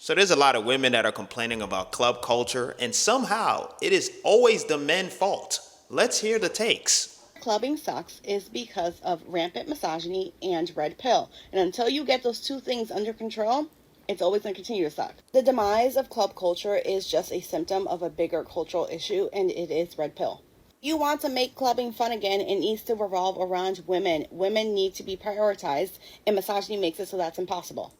So there's a lot of women that are complaining about club culture, and somehow it is always the men's fault. Let's hear the takes. Clubbing sucks is because of rampant misogyny and red pill. And until you get those two things under control, it's always going to continue to suck. The demise of club culture is just a symptom of a bigger cultural issue, and it is red pill. You want to make clubbing fun again, it needs to revolve around women. Women need to be prioritized, and misogyny makes it so that's impossible.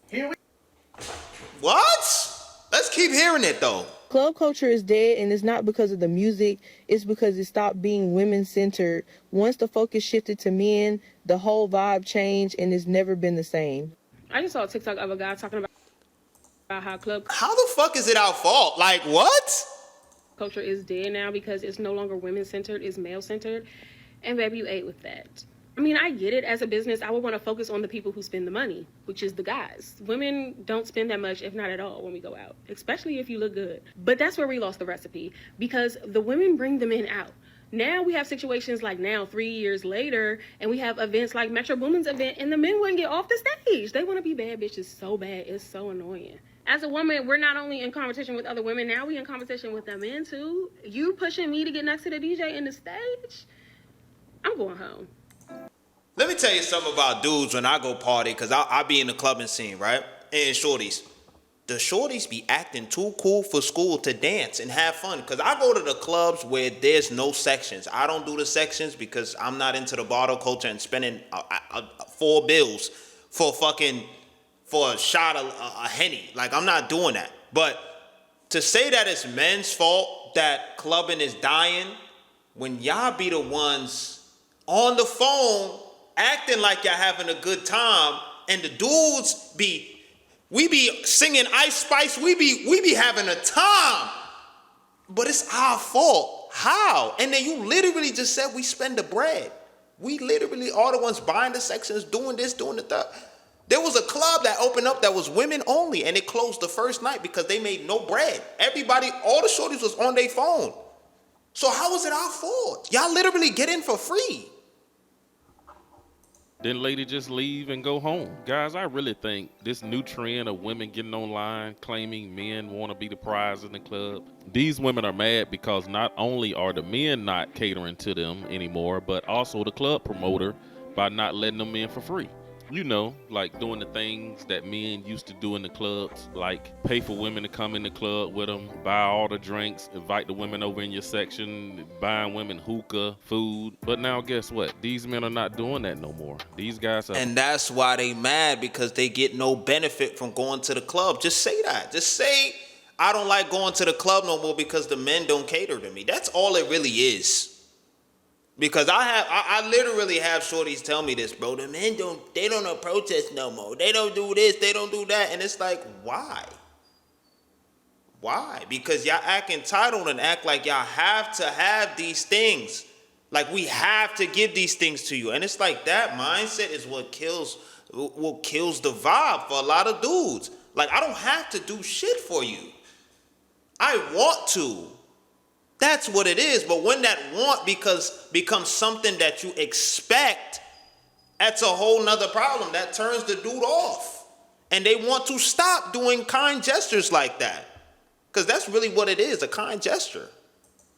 What? Let's keep hearing it though. Club culture is dead, and it's not because of the music. It's because it stopped being women-centered. Once the focus shifted to men, the whole vibe changed, and it's never been the same. I just saw a TikTok of a guy talking about how club How the fuck is it our fault? Like, what? culture is dead now because it's no longer women-centered, it's male-centered. And baby, you ate with that. I mean, I get it. As a business, I would want to focus on the people who spend the money, which is the guys. Women don't spend that much, if not at all, when we go out, especially if you look good. But that's where we lost the recipe, because the women bring the men out. Now we have situations like now, 3 years later, and we have events like Metro Boomin's event, and the men wouldn't get off the stage. They want to be bad bitches so bad. It's so annoying. As a woman, we're not only in competition with other women, now we in competition with the men too. You pushing me to get next to the DJ in the stage? I'm going home. Let me tell you something about dudes when I go party, because I be in the clubbing scene, right? And shorties. The shorties be acting too cool for school to dance and have fun. Because I go to the clubs where there's no sections. I don't do the sections because I'm not into the bottle culture and spending $4 for a shot of a Henny. Like, I'm not doing that. But to say that it's men's fault that clubbing is dying, when y'all be the ones on the phone acting like y'all having a good time, and the dudes we be singing Ice Spice, we be having a time, but it's our fault. How? And then you literally just said we spend the bread. We literally are the ones buying the sections, doing this, doing the that. There was a club that opened up that was women only, and it closed the first night because they made no bread. Everybody, all the shorties was on their phone. So how is it our fault? Y'all literally get in for free. Then lady just leave and go home. Guys, I really think this new trend of women getting online claiming men want to be the prize in the club. These women are mad because not only are the men not catering to them anymore, but also the club promoter by not letting them in for free. You know, like doing the things that men used to do in the clubs, like pay for women to come in the club with them, buy all the drinks, invite the women over in your section, buying women hookah, food. But now guess what? These men are not doing that no more. These guys are... And that's why they mad, because they get no benefit from going to the club. Just say that. Just say, I don't like going to the club no more because the men don't cater to me. That's all it really is. Because I literally have shorties tell me this, bro. The men don't approach us no more. They don't do this, they don't do that. And it's like, why? Why? Because y'all act entitled and act like y'all have to have these things. Like, we have to give these things to you. And it's like, that mindset is what kills the vibe for a lot of dudes. Like, I don't have to do shit for you. I want to. That's what it is. But when that want becomes something that you expect, that's a whole nother problem. That turns the dude off. And they want to stop doing kind gestures like that. Because that's really what it is, a kind gesture.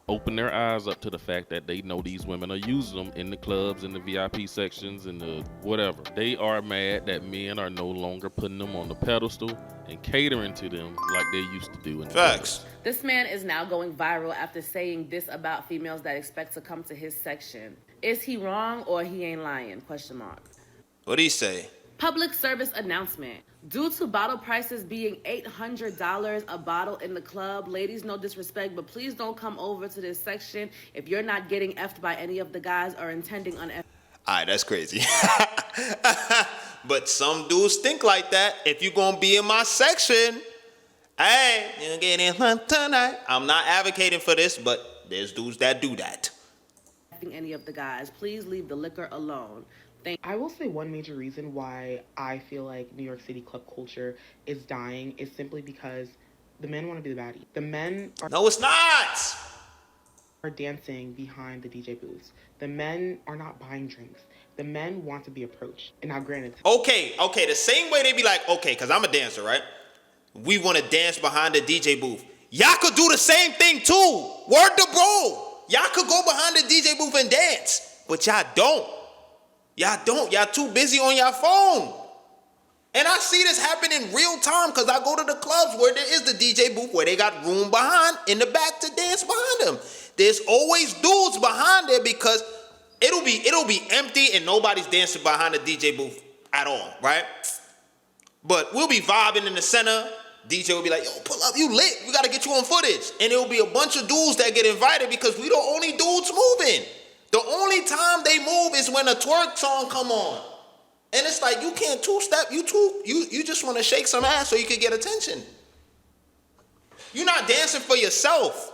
Open their eyes up to the fact that they know these women are using them in the clubs, in the VIP sections, in the whatever. They are mad that men are no longer putting them on the pedestal and catering to them like they used to do in the Facts. clubs. This man is now going viral after saying this about females that expect to come to his section. Is he wrong or he ain't lying? Question mark. What'd he say? Public service announcement. Due to bottle prices being $800 a bottle in the club, ladies, no disrespect, but please don't come over to this section if you're not getting effed by any of the guys or intending on effing. All right, that's crazy. But some dudes think like that. If you're going to be in my section, hey, you get in tonight. I'm not advocating for this, but there's dudes that do that. Any of the guys, please leave the liquor alone. I will say one major reason why I feel like New York City club culture is dying is simply because the men want to be the baddie. The men are... No, it's not! ...are dancing behind the DJ booths. The men are not buying drinks. The men want to be approached. And now granted... Okay, the same way they be like, okay, because I'm a dancer, right? We want to dance behind the DJ booth. Y'all could do the same thing too. Word to bro. Y'all could go behind the DJ booth and dance. But y'all don't. Y'all don't. Y'all too busy on your phone. And I see this happen in real time because I go to the clubs where there is the DJ booth where they got room behind in the back to dance behind them. There's always dudes behind there because it'll be empty and nobody's dancing behind the DJ booth at all, right? But we'll be vibing in the center. DJ will be like, yo, pull up, you lit. We got to get you on footage. And it'll be a bunch of dudes that get invited because we the only dudes moving. The only time they move is when a twerk song come on. And it's like, you can't two-step. You just want to shake some ass so you can get attention. You're not dancing for yourself.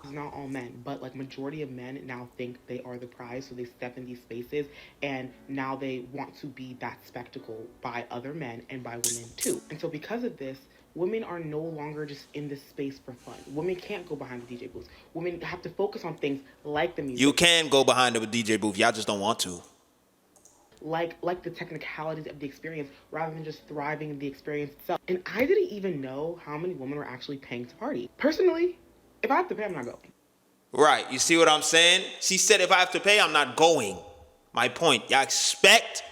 It's not all men, but like majority of men now think they are the prize, so they step in these spaces and now they want to be that spectacle by other men and by women too. And so because of this, women are no longer just in this space for fun. Women can't go behind the DJ booth. Women have to focus on things like the music. You can go behind the DJ booth. Y'all just don't want to. Like the technicalities of the experience rather than just thriving in the experience itself. And I didn't even know how many women were actually paying to party. Personally, if I have to pay, I'm not going. Right. You see what I'm saying? She said if I have to pay, I'm not going. My point. Y'all expect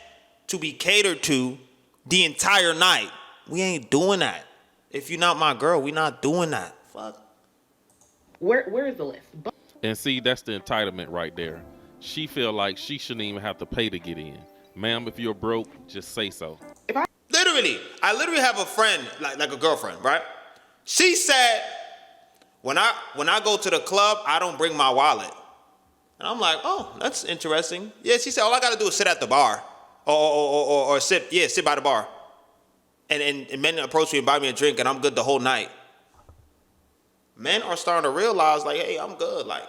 to be catered to the entire night. We ain't doing that. If you're not my girl, we not doing that. Fuck. Where is the list? And see, that's the entitlement right there. She feel like she shouldn't even have to pay to get in. Ma'am, if you're broke, just say so. I literally have a friend, like a girlfriend, right? She said, when I go to the club, I don't bring my wallet. And I'm like, oh, that's interesting. Yeah, she said, all I got to do is sit at the bar. Or sit by the bar. And men approach me and buy me a drink, and I'm good the whole night. Men are starting to realize, like, hey, I'm good. Like,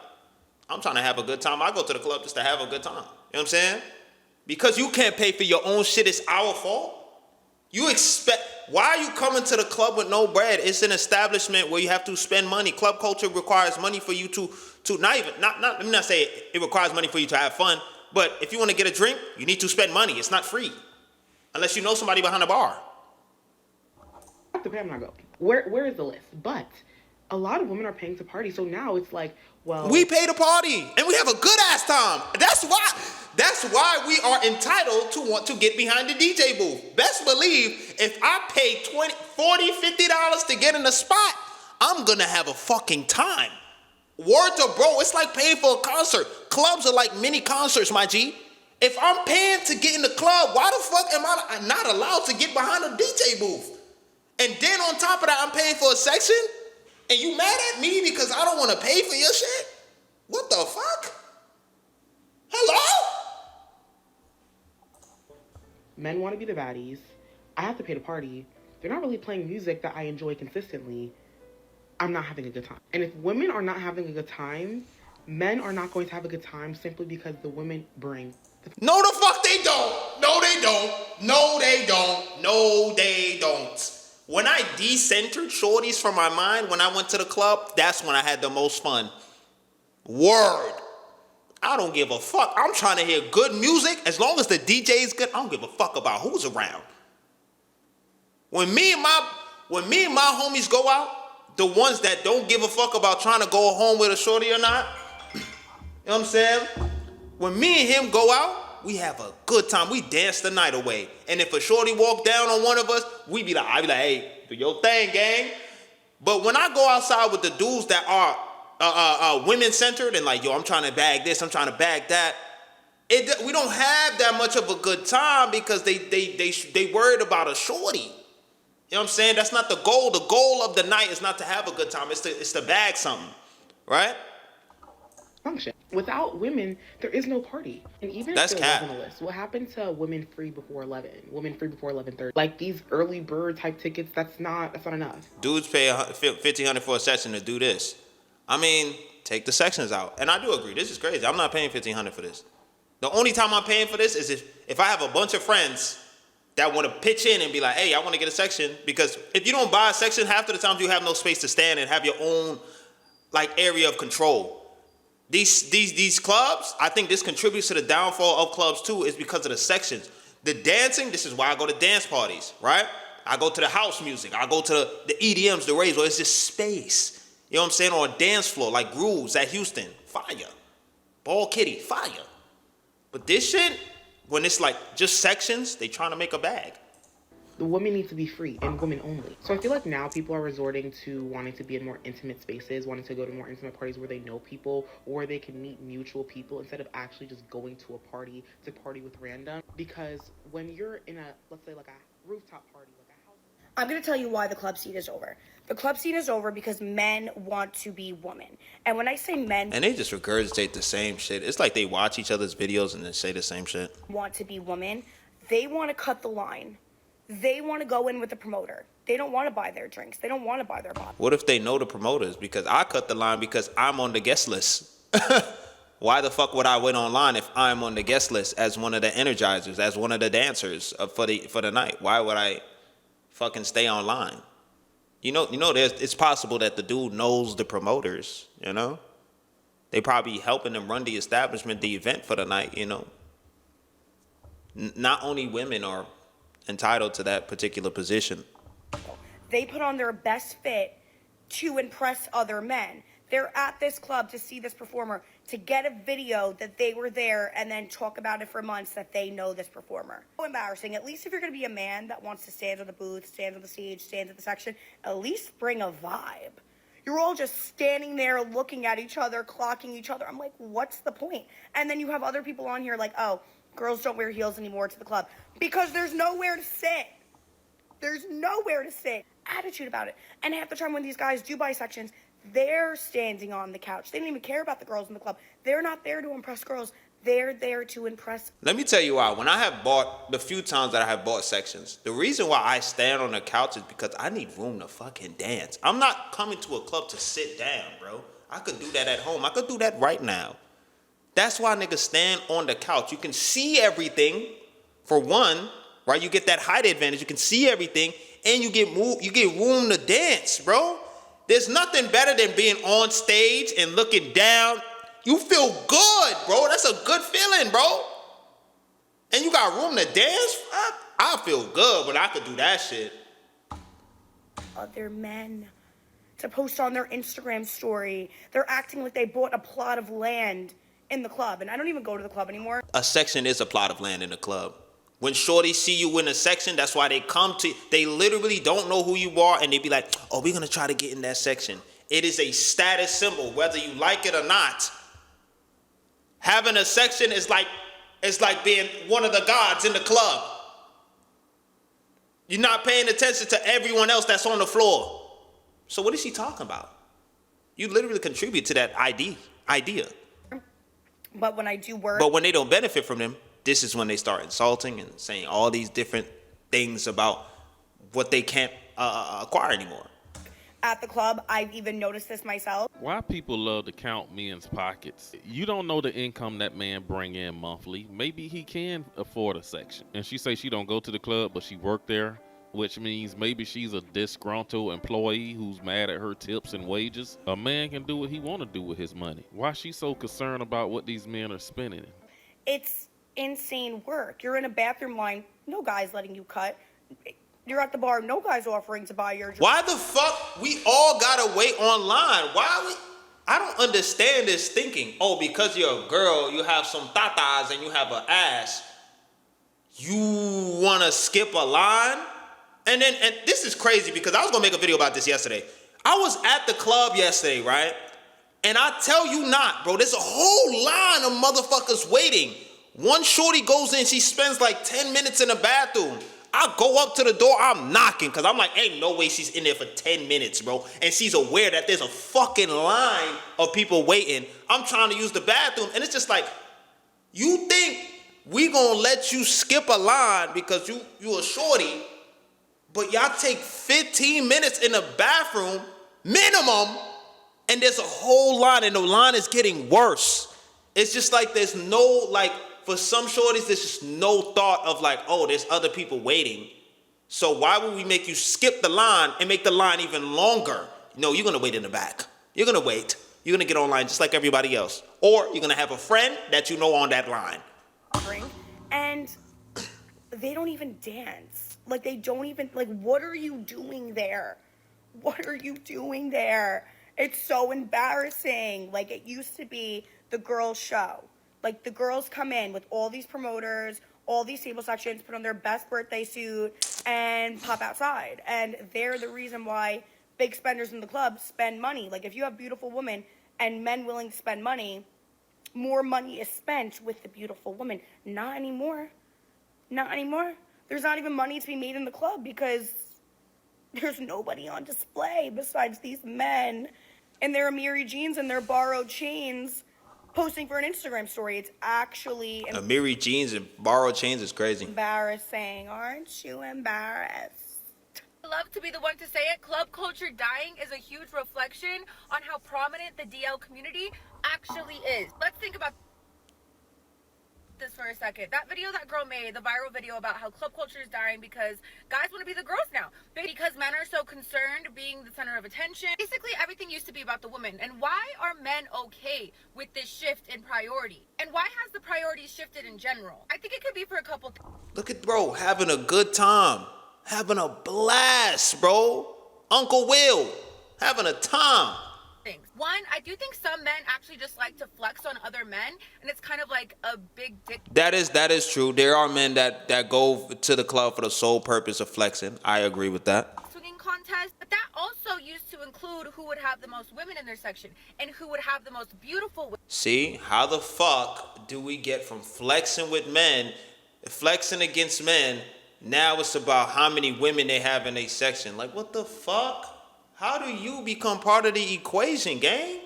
I'm trying to have a good time. I go to the club just to have a good time. You know what I'm saying? Because you can't pay for your own shit, it's our fault. Why are you coming to the club with no bread? It's an establishment where you have to spend money. Club culture requires money for you to let me not say it requires money for you to have fun, but if you want to get a drink, you need to spend money. It's not free. Unless you know somebody behind the bar. I have to pay, I'm not going. Where is the list? But a lot of women are paying to party, so now it's like, well, we pay to party and we have a good ass time. That's why we are entitled to want to get behind the DJ booth. Best believe if I pay $20, $40, $50 to get in a spot, I'm gonna have a fucking time. Word to bro, it's like paying for a concert. Clubs are like mini concerts, my G. If I'm paying to get in the club, why the fuck am I not allowed to get behind a DJ booth? And then on top of that, I'm paying for a section? And you mad at me because I don't want to pay for your shit? What the fuck? Hello? Men want to be the baddies. I have to pay to party. They're not really playing music that I enjoy consistently. I'm not having a good time. And if women are not having a good time, men are not going to have a good time simply because the women bring. No, the fuck they don't. No, they don't. No, they don't. No, they don't. When I decentered shorties from my mind when I went to the club, that's when I had the most fun. Word. I don't give a fuck. I'm trying to hear good music. As long as the DJ is good, I don't give a fuck about who's around. When me and my homies go out, the ones that don't give a fuck about trying to go home with a shorty or not, you know what I'm saying? When me and him go out, we have a good time. We dance the night away. And if a shorty walk down on one of us, I be like, hey, do your thing, gang. But when I go outside with the dudes that are women-centered and like, yo, I'm trying to bag this, I'm trying to bag that, we don't have that much of a good time because they worried about a shorty. You know what I'm saying? That's not the goal. The goal of the night is not to have a good time. It's to bag something, right? Function. Without women, there is no party. And even That's if there cap. wasn't a list, what happened to women free before 11? Women free before 11:30? Like these early bird type tickets, that's not enough. Dudes pay $1,500 for a session to do this. I mean, take the sections out. And I do agree. This is crazy. I'm not paying $1,500 for this. The only time I'm paying for this is if I have a bunch of friends that want to pitch in and be like, hey, I want to get a section. Because if you don't buy a section, half of the time you have no space to stand and have your own like area of control. These clubs, I think this contributes to the downfall of clubs too, is because of the sections. The dancing, this is why I go to dance parties, right? I go to the house music. I go to the EDMs, the raves, where it's just space. You know what I'm saying? Or a dance floor, like Grooves at Houston. Fire. Ball Kitty. Fire. But this shit, when it's like just sections, they trying to make a bag. The women need to be free and women only. So I feel like now people are resorting to wanting to be in more intimate spaces, wanting to go to more intimate parties where they know people or where they can meet mutual people instead of actually just going to a party to party with random. Because when you're in a, let's say like a rooftop party, like a house. I'm going to tell you why the club scene is over. The club scene is over because men want to be women. And when I say men... And they just regurgitate the same shit. It's like they watch each other's videos and then say the same shit. ...want to be women. They want to cut the line. They want to go in with the promoter. They don't want to buy their drinks. They don't want to buy their bottles. What if they know the promoters? Because I cut the line because I'm on the guest list. Why the fuck would I wait online if I'm on the guest list as one of the energizers, as one of the dancers for the night? Why would I fucking stay online? You know, it's possible that the dude knows the promoters, you know? They probably helping them run the establishment, the event for the night, you know? Not only women are entitled to that particular position. They put on their best fit to impress other men. They're at this club to see this performer, to get a video that they were there and then talk about it for months that they know this performer. So embarrassing. At least if you're going to be a man that wants to stand on the booth, stand on the stage, stand at the section, at least bring a vibe. You're all just standing there looking at each other, clocking each other. I'm like, what's the point? And then you have other people on here like, oh, girls don't wear heels anymore to the club because there's nowhere to sit. There's nowhere to sit. Attitude about it. And half the time when these guys do buy sections, they're standing on the couch. They don't even care about the girls in the club. They're not there to impress girls. They're there to impress. Let me tell you why. When I have bought, the few times that I have bought sections, the reason why I stand on the couch is because I need room to fucking dance. I'm not coming to a club to sit down, bro. I could do that at home. I could do that right now. That's why niggas stand on the couch. You can see everything, for one, right? You get that height advantage. You can see everything, and you get room to dance, bro. There's nothing better than being on stage and looking down. You feel good, bro. That's a good feeling, bro. And you got room to dance? I feel good when I could do that shit. Other men to post on their Instagram story. They're acting like they bought a plot of land in the club. And I don't even go to the club anymore. A section is a plot of land in the club. When shorties see you in a section, that's why they come to, they literally don't know who you are, and they be like, oh, we're going to try to get in that section. It is a status symbol, whether you like it or not. Having a section is like, it's like being one of the gods in the club. You're not paying attention to everyone else that's on the floor. So what is he talking about? You literally contribute to that idea. But when I do work... But when they don't benefit from them, this is when they start insulting and saying all these different things about what they can't acquire anymore. At the club, I've even noticed this myself. Why people love to count men's pockets? You don't know the income that man bring in monthly. Maybe he can afford a section. And she say she don't go to the club, but she work there, which means maybe she's a disgruntled employee who's mad at her tips and wages. A man can do what he want to do with his money. Why she so concerned about what these men are spending? It's insane work. You're in a bathroom line, no guy's letting you cut. You're at the bar, no guy's offering to buy your drink. Why the fuck we all gotta wait online? I don't understand this thinking. Oh, because you're a girl, you have some tatas and you have an ass, you wanna skip a line? And this is crazy because I was gonna make a video about this yesterday. I was at the club yesterday, right? And I tell you not, bro, there's a whole line of motherfuckers waiting. One shorty goes in, she spends like 10 minutes in the bathroom. I go up to the door, I'm knocking, because I'm like, ain't no way she's in there for 10 minutes, bro. And she's aware that there's a fucking line of people waiting. I'm trying to use the bathroom, and it's just like, you think we gonna let you skip a line because you a shorty, but y'all take 15 minutes in the bathroom, minimum, and there's a whole line, and the line is getting worse. It's just like there's no, like, for some shorties, there's just no thought of like, oh, there's other people waiting. So why would we make you skip the line and make the line even longer? No, you're going to wait in the back. You're going to wait. You're going to get online just like everybody else. Or you're going to have a friend that you know on that line. And they don't even dance. Like, they don't even, like, what are you doing there? What are you doing there? It's so embarrassing. Like, it used to be the girls' show. Like, the girls come in with all these promoters, all these table sections, put on their best birthday suit, and pop outside. And they're the reason why big spenders in the club spend money. Like, if you have beautiful women and men willing to spend money, more money is spent with the beautiful woman. Not anymore. Not anymore. There's not even money to be made in the club because there's nobody on display besides these men in their Amiri jeans and their borrowed chains posting for an Instagram story. It's actually Amiri jeans and borrowed chains is crazy. embarrassing. Aren't you embarrassed? I love to be the one to say it. Club culture dying is a huge reflection on how prominent the DL community actually is. Let's think about this for a second. That video that girl made, the viral video about how club culture is dying because guys want to be the girls now. Because men are so concerned being the center of attention. Basically, everything used to be about the woman. And why are men okay with this shift in priority? And why has the priority shifted in general? I think it could be for a couple things. Look at bro having a good time. Having a blast, bro. Uncle Will having a time. One, I do think some men actually just like to flex on other men, and it's kind of like a big dick. That is true. There are men that go to the club for the sole purpose of flexing. I agree with that. Swinging contest, but that also used to include who would have the most women in their section and who would have the most beautiful women. See, how the fuck do we get from flexing with men, flexing against men, now it's about how many women they have in a section? Like, what the fuck? How do you become part of the equation, gang?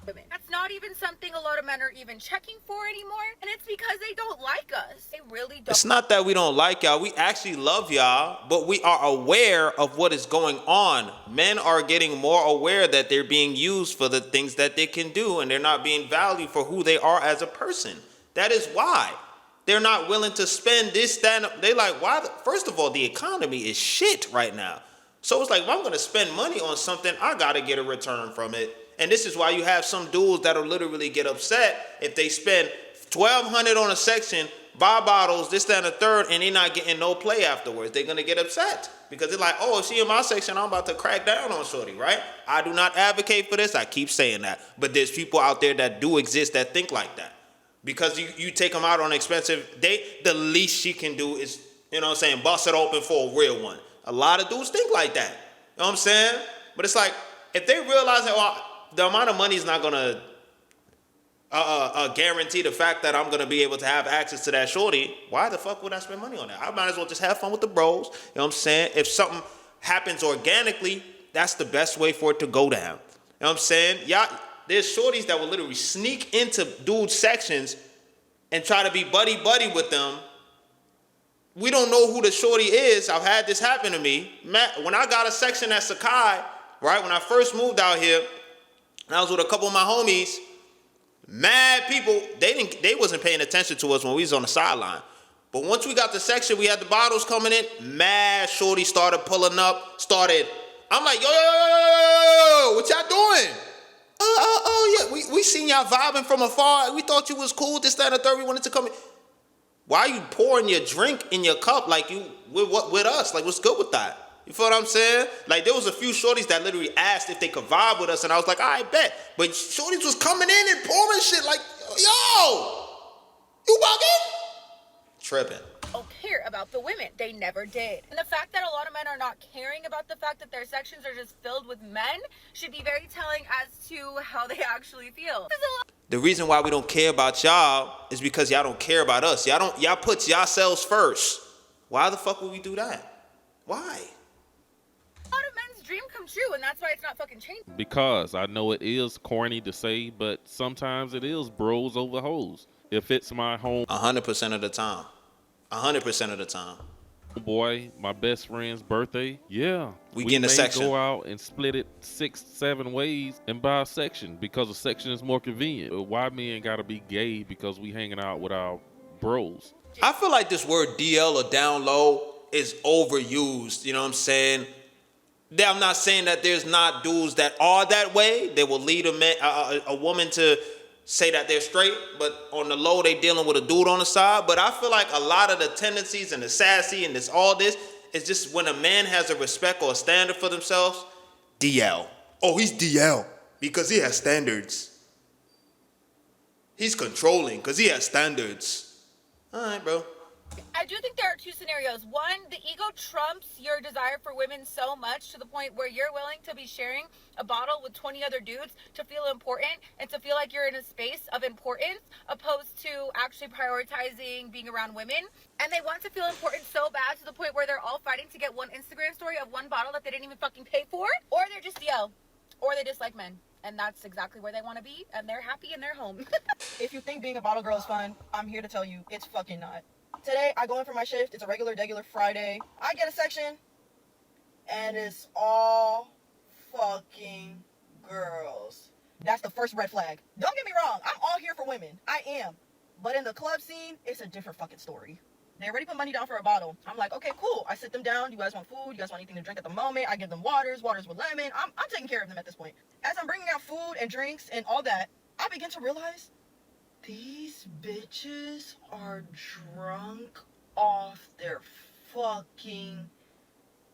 That's not even something a lot of men are even checking for anymore, and it's because they don't like us. They really don't. It's not that we don't like y'all. We actually love y'all, but we are aware of what is going on. Men are getting more aware that they're being used for the things that they can do, and they're not being valued for who they are as a person. That is why. They're not willing to spend this, that. They like, why? First of all, the economy is shit right now. So it's like, if I'm going to spend money on something, I got to get a return from it. And this is why you have some dudes that'll literally get upset if they spend $1,200 on a section, buy bottles, this, that, and the third, and they're not getting no play afterwards. They're going to get upset because they're like, oh, if she in my section, I'm about to crack down on shorty, right? I do not advocate for this. I keep saying that. But there's people out there that do exist that think like that. Because you take them out on expensive date, the least she can do is, you know what I'm saying, bust it open for a real one. A lot of dudes think like that. You know what I'm saying? But it's like, if they realize that the amount of money is not going to guarantee the fact that I'm going to be able to have access to that shorty, why the fuck would I spend money on that? I might as well just have fun with the bros. You know what I'm saying? If something happens organically, that's the best way for it to go down. You know what I'm saying? Y'all, there's shorties that will literally sneak into dudes' sections and try to be buddy-buddy with them. We don't know who the shorty is. I've had this happen to me. When I got a section at Sakai, right, when I first moved out here, and I was with a couple of my homies, mad people, they wasn't paying attention to us when we was on the sideline. But once we got the section, we had the bottles coming in, mad shorty started pulling up, I'm like, yo, what y'all doing? Yeah, we seen y'all vibing from afar. We thought you was cool, this, that, and the third. We wanted to come in. Why are you pouring your drink in your cup like you with us? Like, what's good with that? You feel what I'm saying? Like, there was a few shorties that literally asked if they could vibe with us, and I was like, I bet. But shorties was coming in and pouring shit like, yo, you bugging? Tripping. Don't care about the women. They never did. And the fact that a lot of men are not caring about the fact that their sections are just filled with men should be very telling as to how they actually feel. The reason why we don't care about y'all is because y'all don't care about us. Y'all put yourselves first. Why the fuck would we do that? Why? A lot of men's dream come true, and that's why it's not fucking changing. Because I know it is corny to say, but sometimes it is bros over hoes. If it's my home 100% of the time. 100% of the time. Boy, my best friend's birthday, yeah. We get in a section. Go out and split it 6-7 ways and buy a section because a section is more convenient. Why men gotta be gay because we hanging out with our bros? I feel like this word DL or down low is overused. You know what I'm saying? I'm not saying that there's not dudes that are that way. They will lead a woman to say that they're straight, but on the low they dealing with a dude on the side. But I feel like a lot of the tendencies and the sassy and all this is just when a man has a respect or a standard for themselves. DL. Oh, he's DL because he has standards. He's controlling because he has standards. All right, bro. I do think there are two scenarios. One, the ego trumps your desire for women so much to the point where you're willing to be sharing a bottle with 20 other dudes to feel important and to feel like you're in a space of importance, opposed to actually prioritizing being around women. And they want to feel important so bad to the point where they're all fighting to get one Instagram story of one bottle that they didn't even fucking pay for, or they're just DL, or they dislike men. And that's exactly where they want to be, and they're happy in their home. If you think being a bottle girl is fun, I'm here to tell you it's fucking not. Today, I go in for my shift. It's a regular Friday. I get a section, and it's all fucking girls. That's the first red flag. Don't get me wrong. I'm all here for women. I am. But in the club scene, it's a different fucking story. They already put money down for a bottle. I'm like, okay, cool. I sit them down. You guys want food? You guys want anything to drink at the moment? I give them waters with lemon. I'm taking care of them at this point. As I'm bringing out food and drinks and all that, I begin to realize these bitches are drunk off their fucking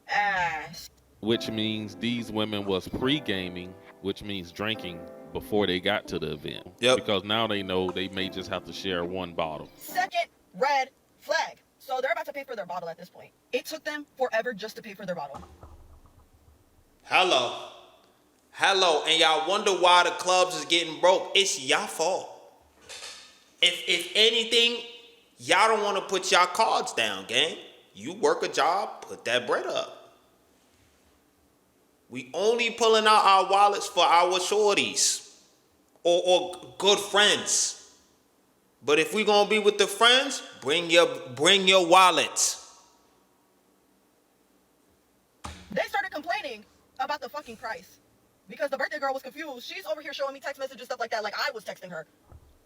ass. Which means these women was pre-gaming, which means drinking before they got to the event. Yep. Because now they know they may just have to share one bottle. Second red flag. So they're about to pay for their bottle at this point. It took them forever just to pay for their bottle. Hello. And y'all wonder why the clubs is getting broke. It's y'all fault. If anything, y'all don't want to put y'all cards down, gang. You work a job, put that bread up. We only pulling out our wallets for our shorties or good friends. But if we gonna be with the friends, bring your wallets. They started complaining about the fucking price because the birthday girl was confused. She's over here showing me text messages, stuff like that, like I was texting her.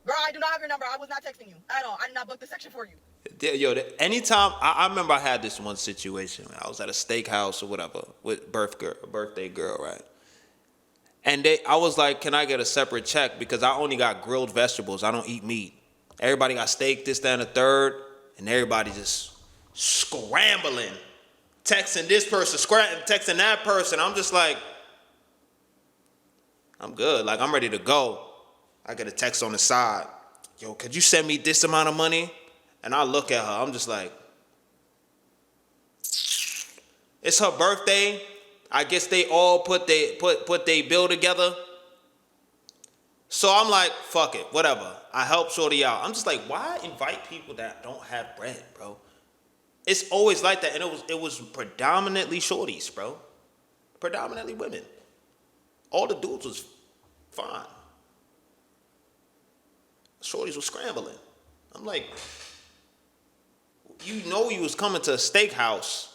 Girl, I do not have your number. I was not texting you at all. I did not book the section for you. Yo, anytime I remember I had this one situation. I was at a steakhouse or whatever with birthday girl, right? And I was like, can I get a separate check because I only got grilled vegetables. I don't eat meat. Everybody got steak, this, that, and the third, and everybody just scrambling, texting this person, texting that person. I'm just like, I'm good. Like, I'm ready to go. I get a text on the side. Yo, could you send me this amount of money? And I look at her. I'm just like, it's her birthday. I guess they all put they bill together. So I'm like, fuck it, whatever. I help shorty out. I'm just like, why invite people that don't have bread, bro? It's always like that, and it was predominantly shorties, bro. Predominantly women. All the dudes was fine. Shorties was scrambling. I'm like, you was coming to a steakhouse,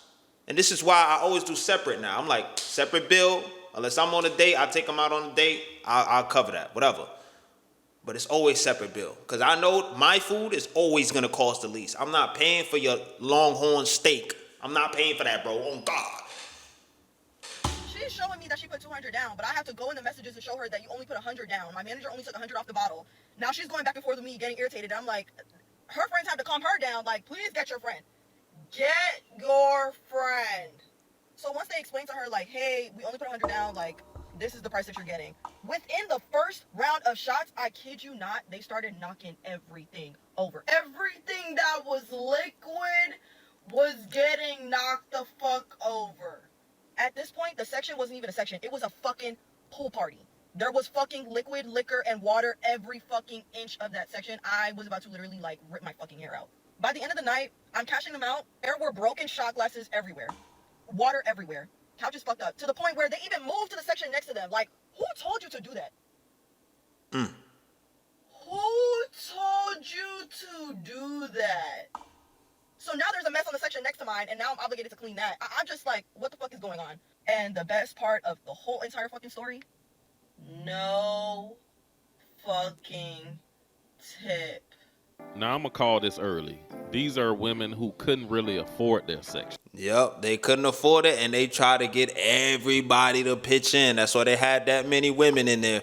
and this is why I always do separate now. I'm like, separate bill. Unless I'm on a date, I take them out on a date. I'll cover that, whatever. But it's always separate bill. Because I know my food is always going to cost the least. I'm not paying for your Longhorn steak. I'm not paying for that, bro. Oh, God. She's showing me that she put 200 down, but I have to go in the messages and show her that you only put 100 down. My manager only took 100 off the bottle. Now she's going back and forth with me, getting irritated. I'm like, her friends have to calm her down. Like, please get your friend. Get your friend. So once they explain to her, like, hey, we only put 100 down, like, this is the price that you're getting. Within the first round of shots, I kid you not, they started knocking everything over. Everything that was liquid was getting knocked the fuck over. At this point, the section wasn't even a section. It was a fucking pool party. There was fucking liquid, liquor, and water every fucking inch of that section. I was about to literally, like, rip my fucking hair out. By the end of the night, I'm cashing them out. There were broken shot glasses everywhere. Water everywhere. Couches fucked up. To the point where they even moved to the section next to them. Like, who told you to do that? Who told you to do that? So now there's a mess on the section next to mine, and now I'm obligated to clean that. I'm just like, what the fuck is going on? And the best part of the whole entire fucking story, no fucking tip. Now I'm gonna call this early. These are women who couldn't really afford their section. Yep, they couldn't afford it, and they tried to get everybody to pitch in. That's why they had that many women in there.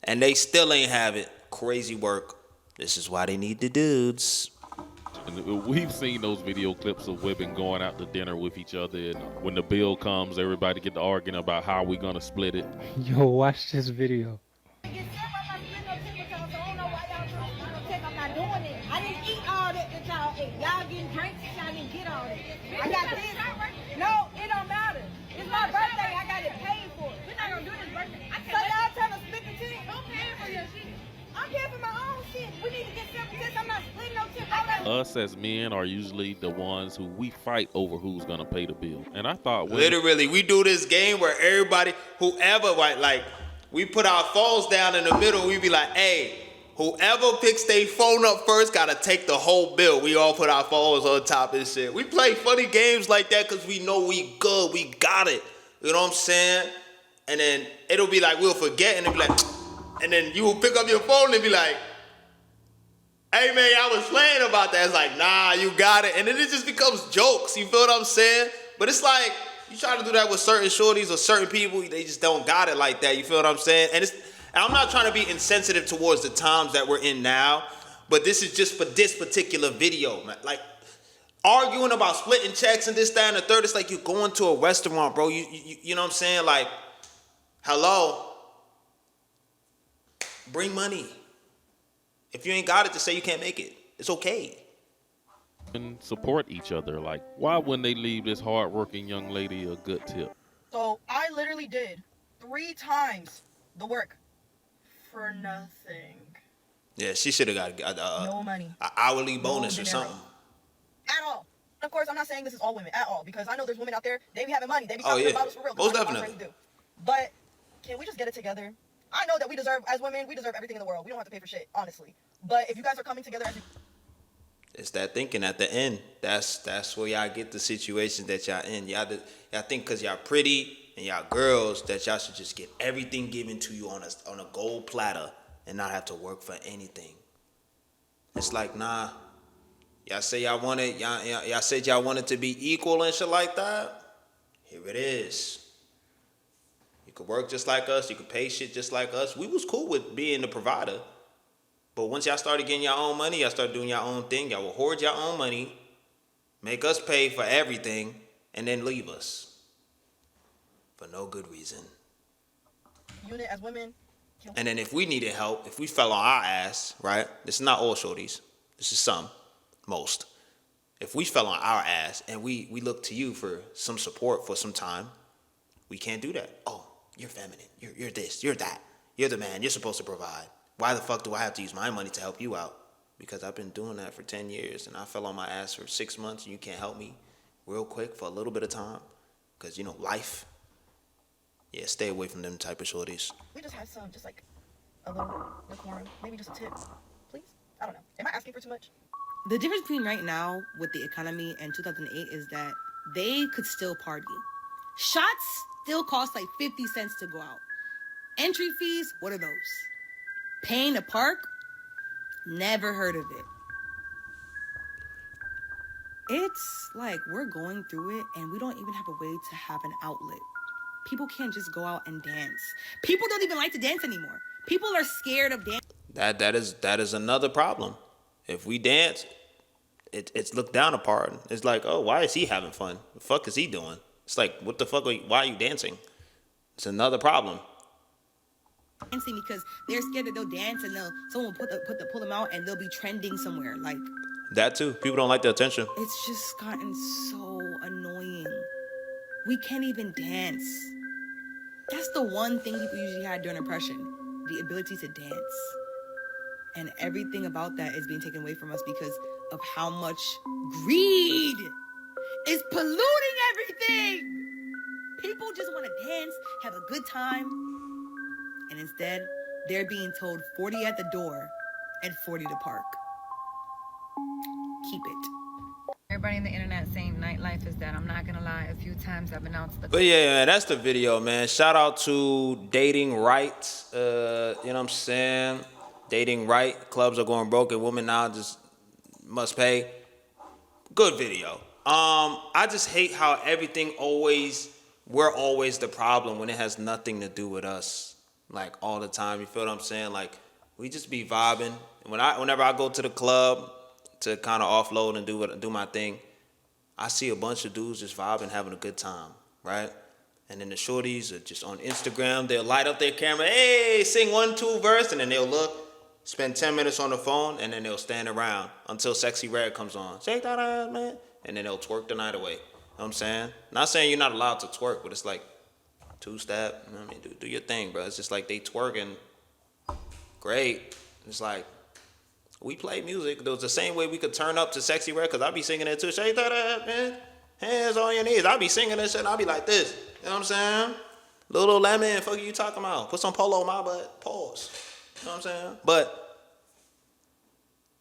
and they still ain't have it. Crazy work. This is why they need the dudes. And we've seen those video clips of women going out to dinner with each other, and when the bill comes, everybody get to arguing about how we gonna split it. Yo, watch this video. I didn't eat all that y'all ate. Y'all getting drinks, y'all didn't get all that. I got this. No, it don't matter. It's my birthday. I got it paid for. We're not gonna do this birthday. So y'all trying to split the tip? Who paying for your shit? I'm paying for my own shit. We need to get separate tips. I'm not splitting no tip. Us as men are usually the ones who we fight over who's gonna pay the bill. And I thought Literally, we do this game where everybody, whoever, like we put our phones down in the middle. We be like, hey, whoever picks their phone up first gotta take the whole bill. We all put our phones on top and shit. We play funny games like that because we know we good. We got it. You know what I'm saying? And then it'll be like, we'll forget, and it'll be like, and then you will pick up your phone and be like, hey man, I was playing about that. It's like, nah, you got it. And then it just becomes jokes. You feel what I'm saying? But it's like, you try to do that with certain shorties or certain people, they just don't got it like that. You feel what I'm saying? And I'm not trying to be insensitive towards the times that we're in now, but this is just for this particular video, man. Like, arguing about splitting checks and this, that, and the third, it's like you're going to a restaurant, bro. You know what I'm saying? Like, hello? Bring money. If you ain't got it, to say you can't make it. It's okay. and support each other. Like, why wouldn't they leave this hardworking young lady a good tip? So I literally did 3 times the work for nothing. Yeah, she should have got no money, an hourly bonus no or dinero. something. At all. Of course, I'm not saying this is all women at all, because I know there's women out there, they be having money, they be Oh, talking yeah. about us for real. Most That's what my definitely. friends do. But can we just get it together? I know that we deserve, as women, we deserve everything in the world. We don't have to pay for shit, honestly. But if you guys are coming together as It's that thinking at the end. That's where y'all get the situation that y'all in. Y'all think because y'all pretty and y'all girls that y'all should just get everything given to you on a gold platter and not have to work for anything. It's like, nah. Y'all say y'all wanted, y'all said y'all wanted to be equal and shit like that. Here it is. You could work just like us. You could pay shit just like us. We was cool with being the provider. But once y'all started getting your own money, y'all started doing your own thing. Y'all will hoard your own money, make us pay for everything, and then leave us for no good reason. unit, as women, And then if we needed help, if we fell on our ass, right? This is not all shorties. This is some, most. If we fell on our ass and we look to you for some support for some time, we can't do that. Oh, you're feminine. You're this. You're that. You're the man. You're supposed to provide. Why the fuck do I have to use my money to help you out? Because I've been doing that for 10 years and I fell on my ass for 6 months and you can't help me real quick for a little bit of time. Because, you know, life. Yeah, stay away from them type of shorties. we just have some, just like a little decorum, maybe just a tip, please? I don't know. Am I asking for too much? The difference between right now with the economy and 2008 is that they could still party. Shots still cost like 50 cents to go out. Entry fees, what are those? Paying to park? Never heard of it. It's like we're going through it and we don't even have a way to have an outlet. People can't just go out and dance. People don't even like to dance anymore. People are scared of dancing. That is another problem. If we dance, it's looked down upon. It's like, oh, why is he having fun? The fuck is he doing? It's like, what the fuck? Why are you dancing? It's another problem. Because they're scared that they'll dance and someone will pull them out and they'll be trending somewhere. Like, That too. People don't like the attention. it's just gotten so annoying. We can't even dance. That's the one thing people usually had during oppression, the ability to dance. And everything about that is being taken away from us because of how much greed is polluting everything. People just want to dance, have a good time, and instead, they're being told 40 at the door and 40 to park. Keep it. Everybody on the internet saying nightlife is dead. I'm not gonna lie. A few times I've been out to the But yeah, man, that's the video, man. Shout out to Dating Right. You know what I'm saying? Dating Right. Clubs are going broke and women now just must pay. Good video. I just hate how everything we're always the problem when it has nothing to do with us. like all the time. You feel what I'm saying? Like we just be vibing. Whenever I go to the club to kind of offload and do my thing, I see a bunch of dudes just vibing, having a good time, right? And then the shorties are just on Instagram. They'll light up their camera, hey, sing 1-2 verse, and then they'll look, spend 10 minutes on the phone, and then they'll stand around until Sexy Red comes on. Shake that ass, man. And then they'll twerk the night away. You know what I'm saying? Not saying you're not allowed to twerk, but it's like two-step. You know what I mean? Do your thing, bro. It's just like they twerking. Great. It's like, we play music. It was the same way we could turn up to Sexy Red, because I be singing it too. Shake that ass, man. Hands on your knees. I be singing this shit, and I be like this. You know what I'm saying? Little lemon, fuck you talking about? Put some polo on my butt. Pause. You know what I'm saying? But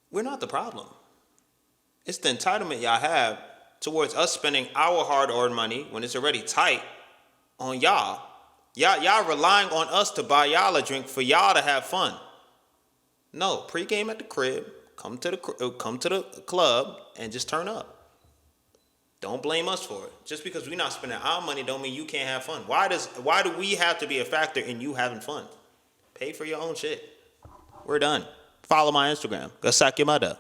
we're not the problem. It's the entitlement y'all have towards us spending our hard-earned money when it's already tight on y'all. Y'all relying on us to buy y'all a drink for y'all to have fun. No, pregame at the crib. Come to the club and just turn up. Don't blame us for it. Just because we're not spending our money don't mean you can't have fun. Why do we have to be a factor in you having fun? Pay for your own shit. We're done. Follow my Instagram. Go suck your mother.